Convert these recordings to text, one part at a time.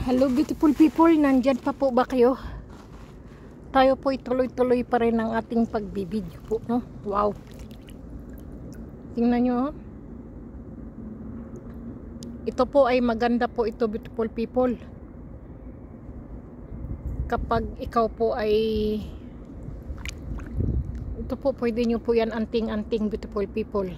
Hello beautiful people, nandyan pa po ba kayo? Tayo po tuloy-tuloy pa rin ang ating pagbibideo po, no? Wow! Tingnan nyo, oh. Ito po ay maganda po ito beautiful people. Kapag ikaw po ay ito po, pwede nyo po yan anting-anting beautiful people.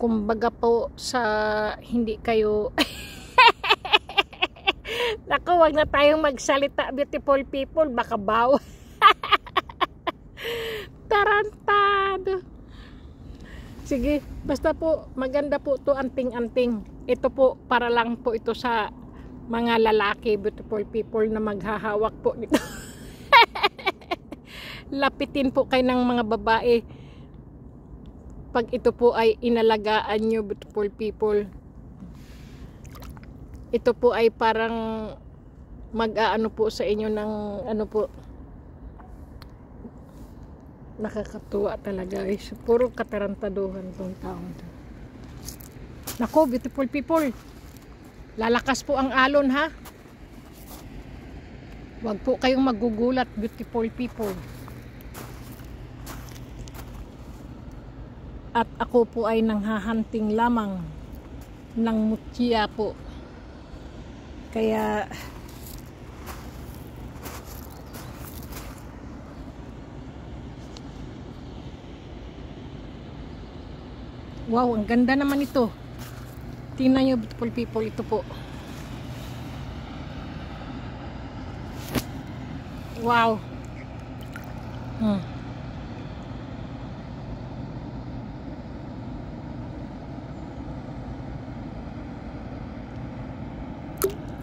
Kumbaga po sa hindi kayo naku, wag na tayong magsalita beautiful people, baka baw. Tarantado. Sige, basta po maganda po to anting-anting. Ito po para lang po ito sa mga lalaki beautiful people na maghahawak po nito. Lapitin po kayo ng mga babae pag ito po ay inalagaan nyo beautiful people. Ito po ay parang mag-aano po sa inyo ng ano po, nakakatuwa talaga guys. Puro katarantaduhan tong taon to. Nako beautiful people, lalakas po ang alon ha. Wag po kayong magugulat beautiful people. At ako po ay nanghahanting lamang ng mutya po. Kaya wow, ang ganda naman ito. Tingnan nyo beautiful people, ito po. Wow.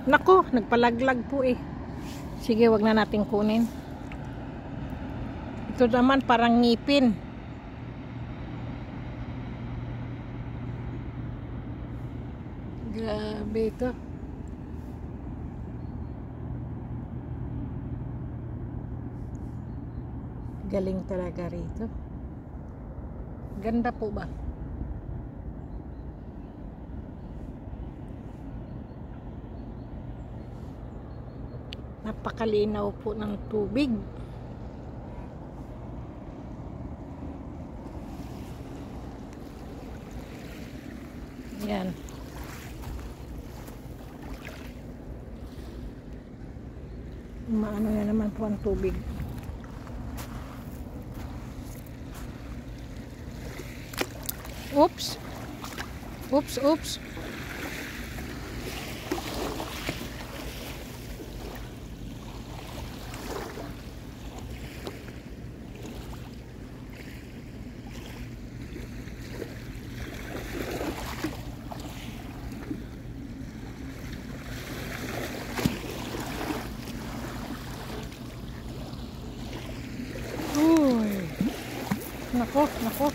Nako, nagpalaglag po eh. Sige, wag na natin kunin. Ito naman parang ngipin. Grabe ito. Galing talaga rito. Ganda po ba? Napakalinaw po ng tubig. Yan. Maano na naman po ang tubig. Oops. Oops, oops. Nako, nako.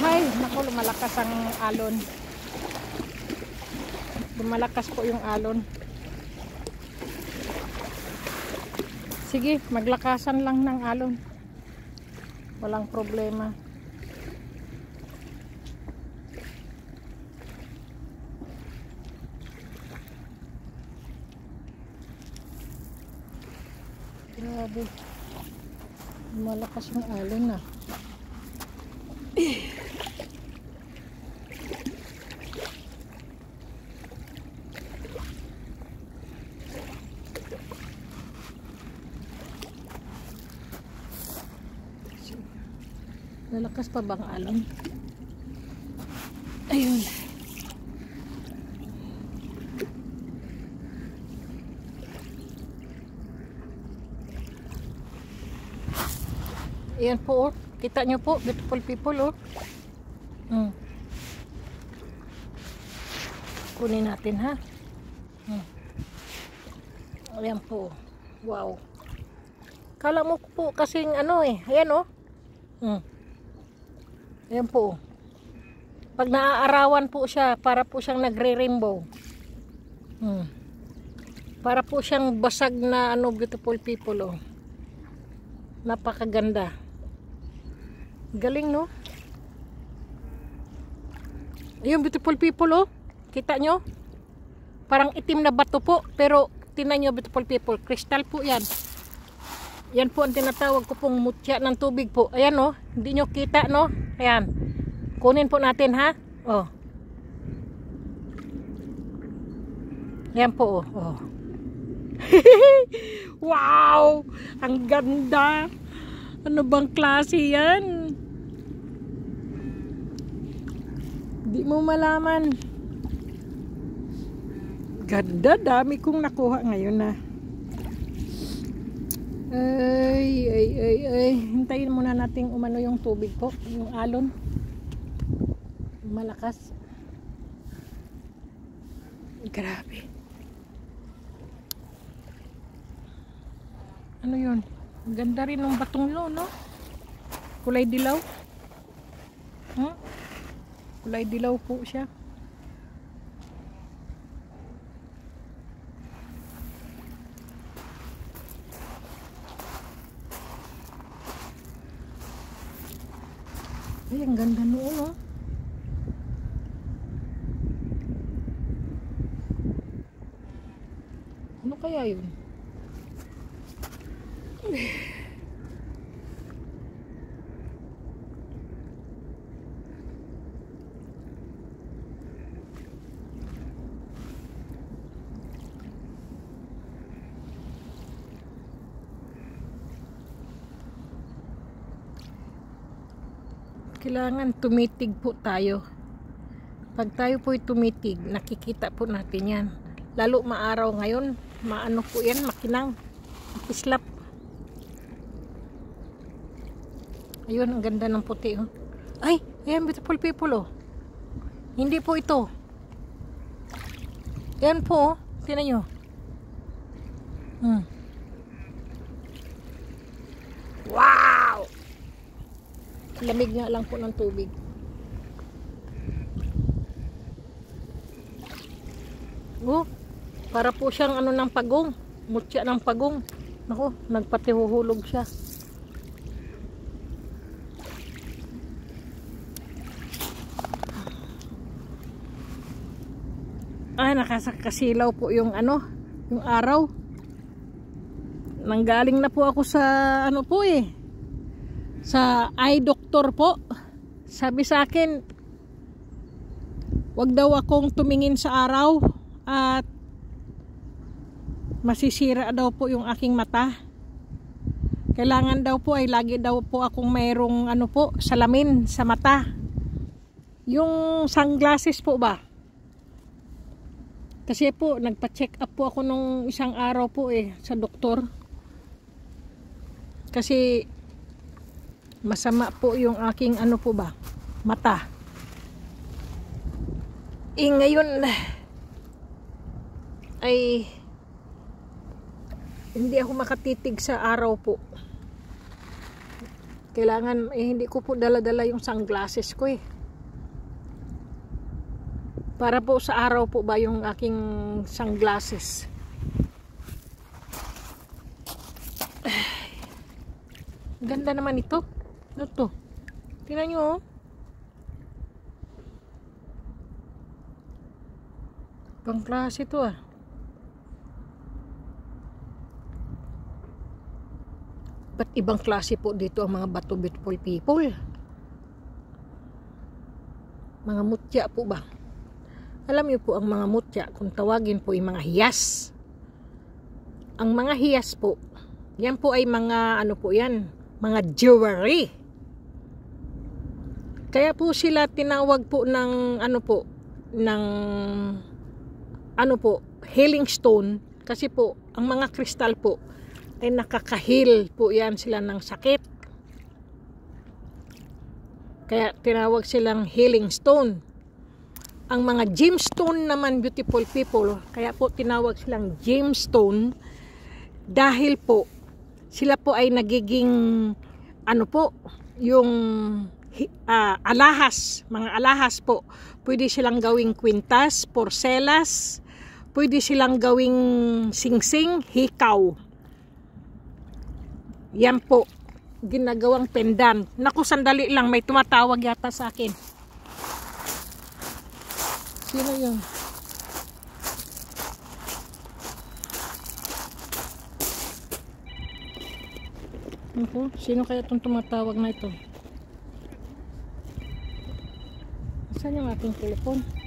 Hay, nako, lumalakas ang alon. Lumalakas po yung alon. Sige, maglakasan lang ng alon. Walang problema. Grabe. Malakas yung alon na. Lalakas pa bang alon? Ayun. Ayan po, oh. Kita nyo po, beautiful people, oh. Kunin natin, ha. Ayan po. Wow. Kala mo po kasing ano eh. Ayan, oh. Ayan po. Pag naaarawan po siya, para po siyang nagre-rainbow. Para po siyang basag na ano, beautiful people, oh. Napakaganda. Galing, no? Ayun, beautiful people, oh. Kita nyo? Parang itim na bato po. Pero, tinan nyo, beautiful people. Crystal po yan. Yan po ang tinatawag ko pong mutya ng tubig po. Ayan, oh. Hindi nyo kita, no? Ayan. Kunin po natin, ha? Oh. Ayan po, oh. Oh. Wow! Ang ganda! Ano bang klase yan? Di mo malaman. Ganda, dami kong nakuha ngayon na. Ay. Hintayin muna nating umano yung tubig po. Yung alon. Malakas. Grabe. Ano yun? Ganda rin ng batong yun, no? Kulay dilaw. Kulay dilaw po siya. Ay, ang ganda noon, no? Ano kaya yun? Kailangan tumitig po tayo. Pag tayo po'y tumitig, nakikita po natin yan. Lalo maaraw ngayon, maano po yan, makinang, makislap. Ayun, ang ganda ng puti, oh. Ay, ayan, beautiful people, oh. Hindi po ito. Ayan po, oh. Tingnan nyo. Wow! Lamig nga lang po ng tubig. Oh, para po siyang ano ng pagong. Mutya ng pagong. Nako, nagpatihuhulog siya. Ay, nakakasilaw po yung ano, yung araw. Nanggaling na po ako sa ano po sa eye doctor po. Sabi sa akin, wag daw akong tumingin sa araw at masisira daw po yung aking mata. Kailangan daw po ay lagi daw po akong mayroong ano po, salamin sa mata. Yung sunglasses po ba? Kasi po, nagpa-check up po ako nung isang araw po sa doktor. Kasi masama po yung aking ano po ba, mata. Ngayon ay hindi ako makatitig sa araw po. Kailangan hindi ko po dala-dala yung sunglasses ko para po sa araw po ba yung aking sunglasses. Ganda naman ito. Ano to? Tingnan nyo, oh. Pang klase ito, ah. Ba't ibang klase po dito ang mga bato, beautiful people? Mga mutya po ba? Alam niyo po ang mga mutya, kung tawagin po yung mga hiyas. Ang mga hiyas po, yan po ay mga ano po yan, mga jewelry. Kaya po sila tinawag po ng ano po, ng ano po, healing stone. Kasi po, ang mga kristal po ay nakaka-heal po yan sila ng sakit. Kaya tinawag silang healing stone. Ang mga gemstone naman, beautiful people, kaya po tinawag silang gemstone dahil po sila po ay nagiging ano po, yung alahas, mga alahas po. Pwede silang gawing kwintas, porcelas, pwede silang gawing singsing, hikaw. Yan po. ginagawang pendant. Naku, sandali lang, may tumatawag yata sa akin. Sino yun? Naku, sino kaya itong tumatawag na ito? Saan yung ating telepon?